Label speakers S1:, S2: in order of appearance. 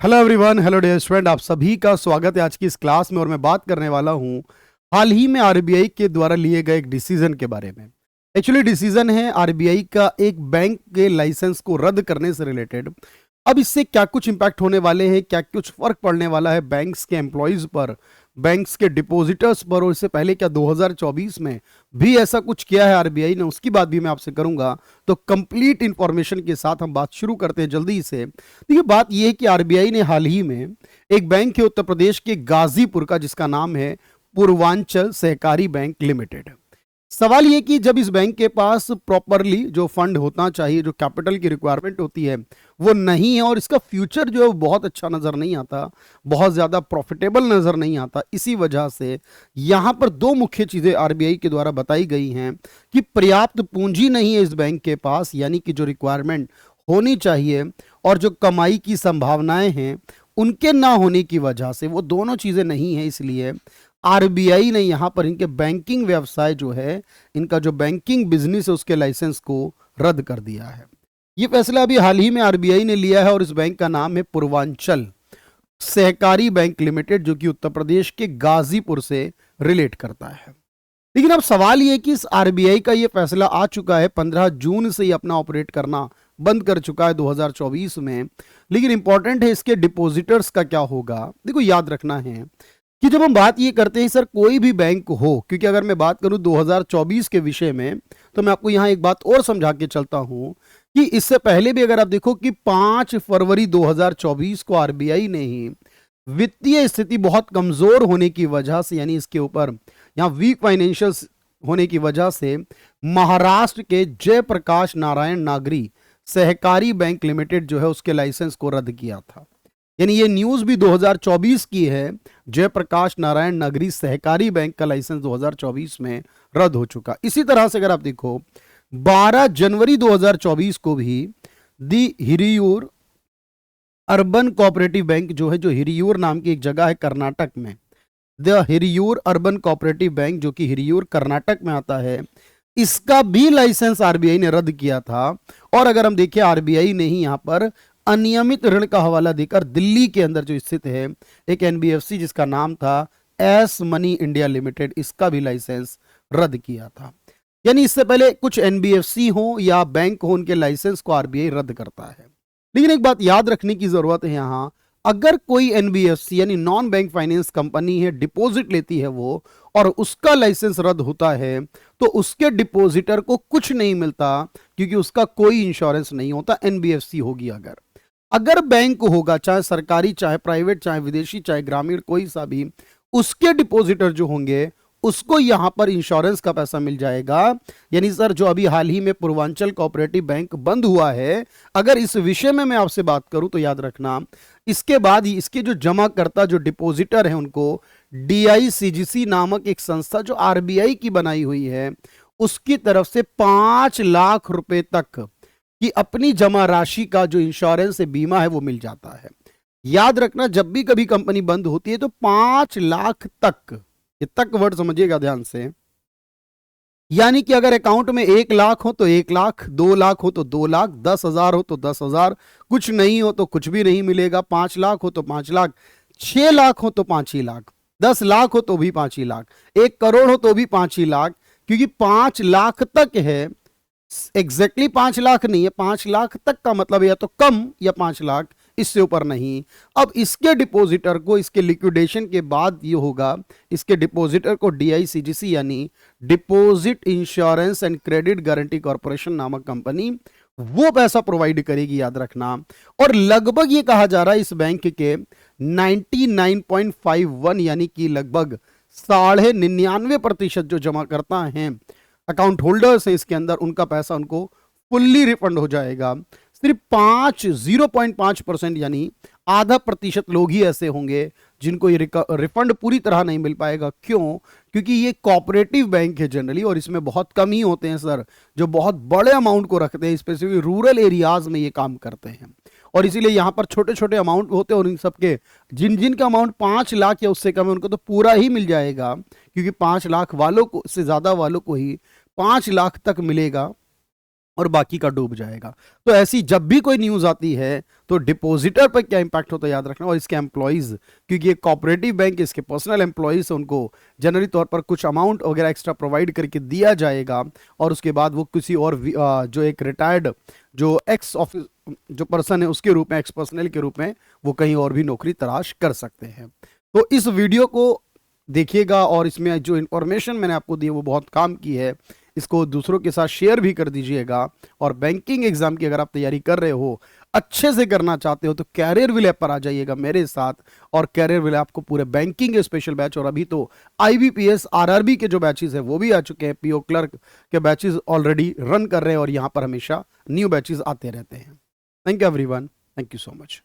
S1: Hello everyone, hello dear student, आप सभी का स्वागत है आज की इस क्लास में। और मैं बात करने वाला हूं हाल ही में आरबीआई के द्वारा लिए गए एक डिसीजन के बारे में। एक्चुअली डिसीजन है आरबीआई का एक बैंक के लाइसेंस को रद्द करने से रिलेटेड। अब इससे क्या कुछ इंपैक्ट होने वाले हैं, क्या कुछ फर्क पड़ने वाला है बैंक्स के एम्प्लॉयज पर, बैंक्स के डिपॉजिटर्स पर, और इससे पहले क्या 2024 में भी ऐसा कुछ किया है आरबीआई ने, उसकी बात भी मैं आपसे करूंगा। तो कंप्लीट इंफॉर्मेशन के साथ हम बात शुरू करते हैं जल्दी से। तो ये बात ये है कि आरबीआई ने हाल ही में एक बैंक है उत्तर प्रदेश के गाजीपुर का, जिसका नाम है पूर्वांचल सहकारी बैंक लिमिटेड। सवाल ये कि जब इस बैंक के पास प्रॉपरली जो फंड होना चाहिए, जो कैपिटल की रिक्वायरमेंट होती है, वो नहीं है, और इसका फ्यूचर जो है वो बहुत अच्छा नजर नहीं आता, बहुत ज्यादा प्रॉफिटेबल नजर नहीं आता। इसी वजह से यहां पर दो मुख्य चीजें आरबीआई के द्वारा बताई गई हैं कि पर्याप्त पूंजी नहीं है इस बैंक के पास, यानी कि जो रिक्वायरमेंट होनी चाहिए और जो कमाई की संभावनाएं हैं उनके ना होने की वजह से वो दोनों चीजें नहीं है। इसलिए आरबीआई ने यहां पर इनके बैंकिंग व्यवसाय जो है, इनका जो बैंकिंग बिजनेस है, उसके लाइसेंस को रद्द कर दिया है। ये फैसला अभी हाल ही में आरबीआई ने लिया है और इस बैंक का नाम है पूर्वांचल सहकारी बैंक लिमिटेड, जो कि उत्तर प्रदेश के गाजीपुर से रिलेट करता है। लेकिन अब सवाल ये कि इस आरबीआई का ये फैसला आ चुका है, 15 जून से ही अपना ऑपरेट करना बंद कर चुका है 2024 में। लेकिन इंपॉर्टेंट है इसके डिपॉजिटर्स का क्या होगा। देखो, याद रखना है कि जब हम बात ये करते हैं सर कोई भी बैंक हो, क्योंकि अगर मैं बात करूं 2024 के विषय में, तो मैं आपको यहां एक बात और समझा के चलता हूं कि इससे पहले भी अगर आप देखो कि 5 फरवरी 2024 को आरबीआई ने ही वित्तीय स्थिति बहुत कमजोर होने की वजह से, यानी इसके ऊपर यहाँ वीक फाइनेंशियल होने की वजह से, महाराष्ट्र के जयप्रकाश नारायण नागरी सहकारी बैंक लिमिटेड जो है उसके लाइसेंस को रद्द किया था। यानी ये न्यूज भी 2024 की है। जयप्रकाश नारायण नगरी सहकारी बैंक का लाइसेंस 2024 में रद्द हो चुका। इसी तरह से अगर आप देखो 12 जनवरी 2024 को भी दी हिरियूर अर्बन कोऑपरेटिव बैंक जो है, जो हिरियूर नाम की एक जगह है कर्नाटक में, the Hiriyur urban cooperative bank जो कि हिरियूर कर्नाटक में आता है, इसका भी लाइसेंस आरबीआई ने रद्द किया था। और अगर हम देखें आरबीआई ने ही यहां पर अनियमित ऋण का हवाला देकर दिल्ली के अंदर जो स्थित है एक एनबीएफसी जिसका नाम था एस मनी इंडिया लिमिटेड, इसका भी लाइसेंस रद्द किया था। यानी इससे पहले कुछ एनबीएफसी हो या बैंक हो, उनके लाइसेंस को आरबीआई रद्द करता है। लेकिन एक बात याद रखने की जरूरत है यहां, अगर कोई एनबीएफसी यानी नॉन बैंक फाइनेंस कंपनी है, डिपॉजिट लेती है वो, और उसका लाइसेंस रद्द होता है, तो उसके डिपॉजिटर को कुछ नहीं मिलता, क्योंकि उसका कोई इंश्योरेंस नहीं होता। एनबीएफसी होगी अगर अगर बैंक होगा, चाहे सरकारी, चाहे प्राइवेट, चाहे विदेशी, चाहे ग्रामीण, कोई सा भी, उसके डिपॉजिटर जो होंगे उसको यहां पर इंश्योरेंस का पैसा मिल जाएगा। यानी सर जो अभी हाल ही में पूर्वांचल कोऑपरेटिव बैंक बंद हुआ है, अगर इस विषय में मैं आपसे बात करूं तो याद रखना, इसके बाद ही इसके जो जमाकर्ता, जो डिपॉजिटर है, उनको डीआईसीजीसी नामक एक संस्था जो आरबीआई की बनाई हुई है, उसकी तरफ से 5 लाख रुपए तक कि अपनी जमा राशि का जो इंश्योरेंस है, बीमा है, वो मिल जाता है। याद रखना, जब भी कभी कंपनी बंद होती है तो 5 लाख तक, ये तक वर्ड समझिएगा ध्यान से, यानी कि अगर अकाउंट में 1 लाख हो तो 1 लाख, 2 लाख हो तो 2 लाख, 10,000 हो तो 10,000, कुछ नहीं हो तो कुछ भी नहीं मिलेगा, 5 लाख हो तो 5 लाख, 6 लाख हो तो 5 ही लाख, 10 लाख हो तो भी 5 ही लाख, 1 करोड़ हो तो भी 5 ही लाख, क्योंकि 5 लाख तक है। एग्जैक्टली 5 लाख नहीं है, 5 लाख तक का मतलब या तो कम या 5 लाख, इससे ऊपर नहीं। अब इसके डिपॉजिटर को, इसके लिक्विडेशन के बाद ये होगा, इसके डिपॉजिटर को डीआईसीजीसी यानी deposit insurance and credit guarantee corporation नामक कंपनी वो पैसा प्रोवाइड करेगी, याद रखना। और लगभग ये कहा जा रहा है इस बैंक के 99.51 यानी कि लगभग 99.5% जो जमा करता हैं, अकाउंट होल्डर्स हैं इसके अंदर, उनका पैसा उनको फुल्ली रिफंड हो जाएगा। सिर्फ 0.5% यानी आधा प्रतिशत लोग ही ऐसे होंगे जिनको ये रिफंड पूरी तरह नहीं मिल पाएगा। क्यों? क्योंकि ये कोऑपरेटिव बैंक है जनरली, और इसमें बहुत कम ही होते हैं सर जो बहुत बड़े अमाउंट को रखते हैं, स्पेसिफिक रूरल एरियाज में ये काम करते हैं, और इसीलिए यहां पर छोटे छोटे अमाउंट होते हैं। और इन सबके जिन जिन का अमाउंट 5 लाख या उससे कम है, उनको तो पूरा ही मिल जाएगा, क्योंकि 5 लाख वालों को से ज्यादा वालों को ही 5 लाख तक मिलेगा। और बाकी का डूब जाएगा। तो ऐसी जब भी कोई न्यूज आती है तो डिपॉजिटर पर क्या इंपैक्ट होता है याद रखना, और इसके एम्प्लॉयज, क्योंकि ये कोऑपरेटिव बैंक, इसके पर्सनल एम्प्लॉयज, उनको जनरली तौर पर कुछ अमाउंट वगैरह एक्स्ट्रा प्रोवाइड करके दिया जाएगा, और उसके बाद वो किसी और जो एक रिटायर्ड जो एक्स ऑफिस जो पर्सन है उसके रूप में, एक्स पर्सनल के रूप में वो कहीं और भी नौकरी तलाश कर सकते हैं। तो इस वीडियो को देखिएगा, और इसमें जो इन्फॉर्मेशन मैंने आपको दी है वो बहुत काम की है, इसको दूसरों के साथ शेयर भी कर दीजिएगा। और बैंकिंग एग्जाम की अगर आप तैयारी कर रहे हो, अच्छे से करना चाहते हो, तो कैरियर विल ऐप पर आ जाइएगा मेरे साथ, और कैरियर विल आपको पूरे बैंकिंग के स्पेशल बैच, और अभी तो आईबीपीएस आरआरबी के जो बैचेस है वो भी आ चुके हैं, पीओ क्लर्क के बैचेस ऑलरेडी रन कर रहे हैं, और यहाँ पर हमेशा न्यू बैचेस आते रहते हैं। Thank you everyone, thank you so much.